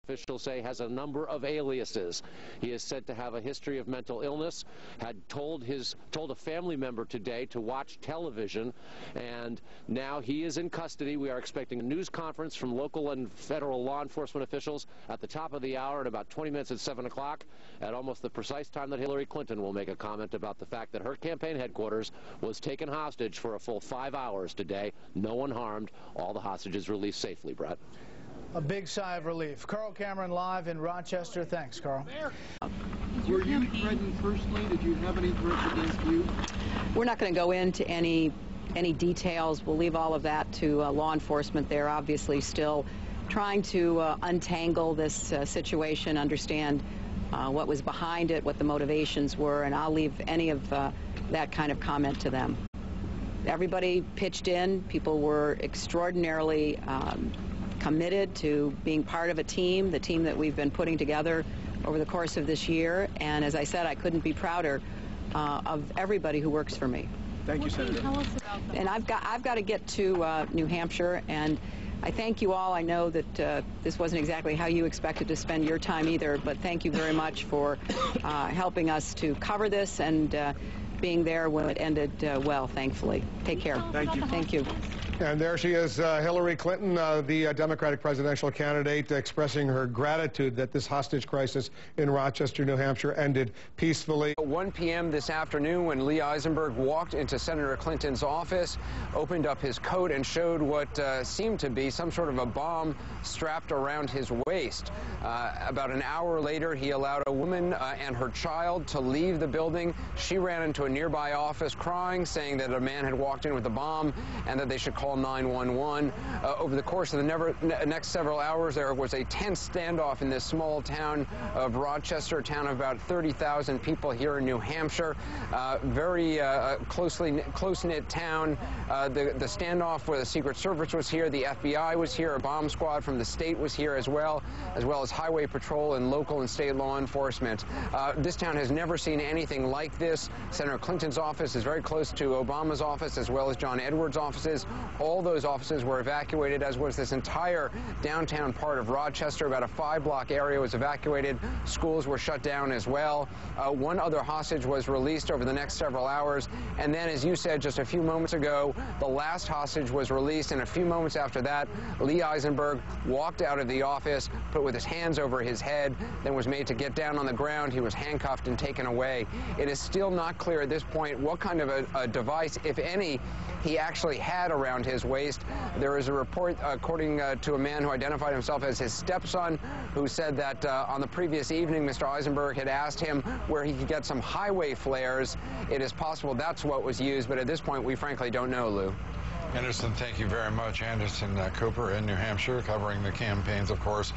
Officials say has a number of aliases. He is said to have a history of mental illness, had told a family member today to watch television, and now he is in custody. We are expecting a news conference from local and federal law enforcement officials at the top of the hour at about 20 minutes at 7 o'clock, at almost the precise time that Hillary Clinton will make a comment about the fact that her campaign headquarters was taken hostage for a full 5 hours today. No one harmed. All the hostages released safely, Brett. A big sigh of relief. Carl Cameron live in Rochester. Thanks, Carl. Were you threatened personally? Did you have any threats against you? We're not going to go into any details. We'll leave all of that to law enforcement. They're obviously still trying to untangle this situation, understand what was behind it, what the motivations were, and I'll leave any of that kind of comment to them. Everybody pitched in. People were extraordinarily committed to being part of a team, the team that we've been putting together over the course of this year. And as I said, I couldn't be prouder of everybody who works for me. Thank you, Senator. Tell us about that. And I've got to get to New Hampshire, and I thank you all. I know that this wasn't exactly how you expected to spend your time either, but thank you very much for helping us to cover this and being there when it ended well, thankfully. Take care. Thank you. Thank you. And there she is, Hillary Clinton, the Democratic presidential candidate, expressing her gratitude that this hostage crisis in Rochester, New Hampshire, ended peacefully. 1 p.m. this afternoon, when Lee Eisenberg walked into Senator Clinton's office, opened up his coat and showed what seemed to be some sort of a bomb strapped around his waist. About an hour later, he allowed a woman and her child to leave the building. She ran into a nearby office crying, saying that a man had walked in with a bomb and that they should call 911. Over the course of the next several hours, there was a tense standoff in this small town of Rochester, a town of about 30,000 people here in New Hampshire. Very close-knit town. The standoff where the Secret Service was here, the FBI was here, a bomb squad from the state was here as well as Highway Patrol and local and state law enforcement. This town has never seen anything like this. Senator Clinton's office is very close to Obama's office, as well as John Edwards' offices. All those offices were evacuated, as was this entire downtown part of Rochester. About a 5-block area was evacuated. Schools were shut down as well. One other hostage was released over the next several hours. And then, as you said just a few moments ago, the last hostage was released. And a few moments after that, Lee Eisenberg walked out of the office, put with his hands over his head, then was made to get down on the ground. He was handcuffed and taken away. It is still not clear at this point what kind of a device, if any, he actually had around his waist. There is a report, according to a man who identified himself as his stepson, who said that on the previous evening, Mr. Eisenberg had asked him where he could get some highway flares. It is possible that's what was used, but at this point, we frankly don't know, Lou. Anderson, thank you very much. Anderson Cooper in New Hampshire, covering the campaigns, of course,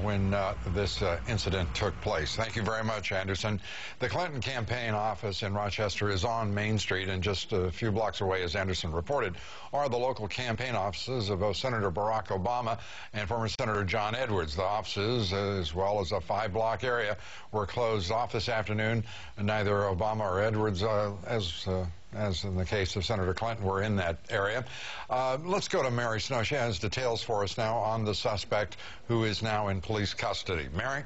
when this incident took place. Thank you very much, Anderson. The Clinton campaign office in Rochester is on Main Street, and just a few blocks away, as Anderson reported, are the local campaign offices of both Senator Barack Obama and former Senator John Edwards. The offices, as well as a 5-block area, were closed off this afternoon. Neither Obama or Edwards, as in the case of Senator Clinton, were in that area. Let's go to Mary Snow. She has details for us now on the suspect who is now in police custody. Mary?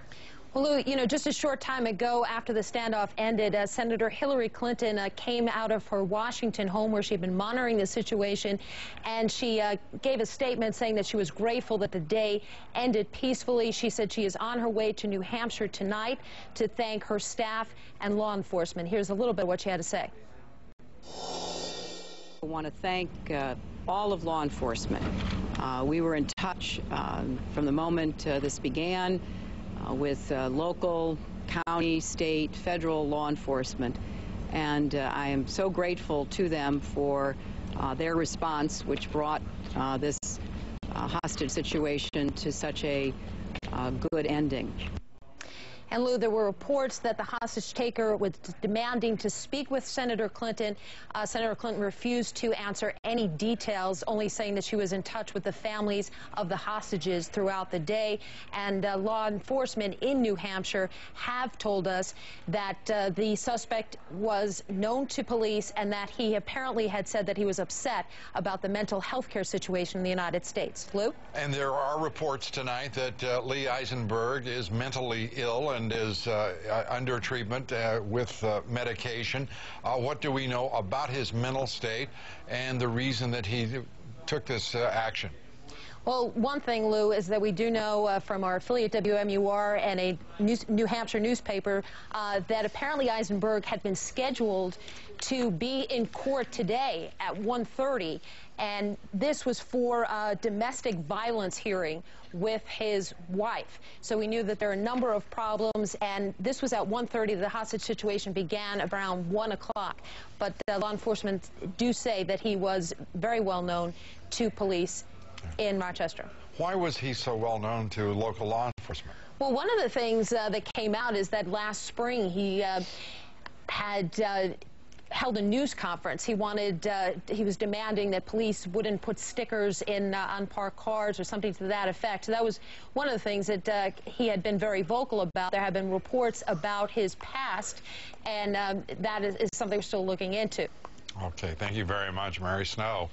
Well, Lou, you know, just a short time ago after the standoff ended, Senator Hillary Clinton came out of her Washington home where she'd been monitoring the situation, and she gave a statement saying that she was grateful that the day ended peacefully. She said she is on her way to New Hampshire tonight to thank her staff and law enforcement. Here's a little bit of what she had to say. I want to thank all of law enforcement. We were in touch from the moment this began with local, county, state, federal law enforcement, and I am so grateful to them for their response, which brought this hostage situation to such a good ending. And Lou, there were reports that the hostage taker was demanding to speak with Senator Clinton. Senator Clinton refused to answer any details, only saying that she was in touch with the families of the hostages throughout the day. And law enforcement in New Hampshire have told us that the suspect was known to police and that he apparently had said that he was upset about the mental health care situation in the United States. Lou? And there are reports tonight that Lee Eisenberg is mentally ill and is under treatment with medication. What do we know about his mental state and the reason that he took this action? Well, one thing, Lou, is that we do know from our affiliate WMUR and a New Hampshire newspaper that apparently Eisenberg had been scheduled to be in court today at 1:30, and this was for a domestic violence hearing with his wife. So we knew that there are a number of problems, and this was at 1:30. The hostage situation began around 1 o'clock. But law enforcement do say that he was very well known to police in Rochester. Why was he so well known to local law enforcement? Well, one of the things that came out is that last spring he had held a news conference. He was demanding that police wouldn't put stickers in unparked cars or something to that effect. So that was one of the things that he had been very vocal about. There have been reports about his past, and that is something we're still looking into. Okay, thank you very much, Mary Snow.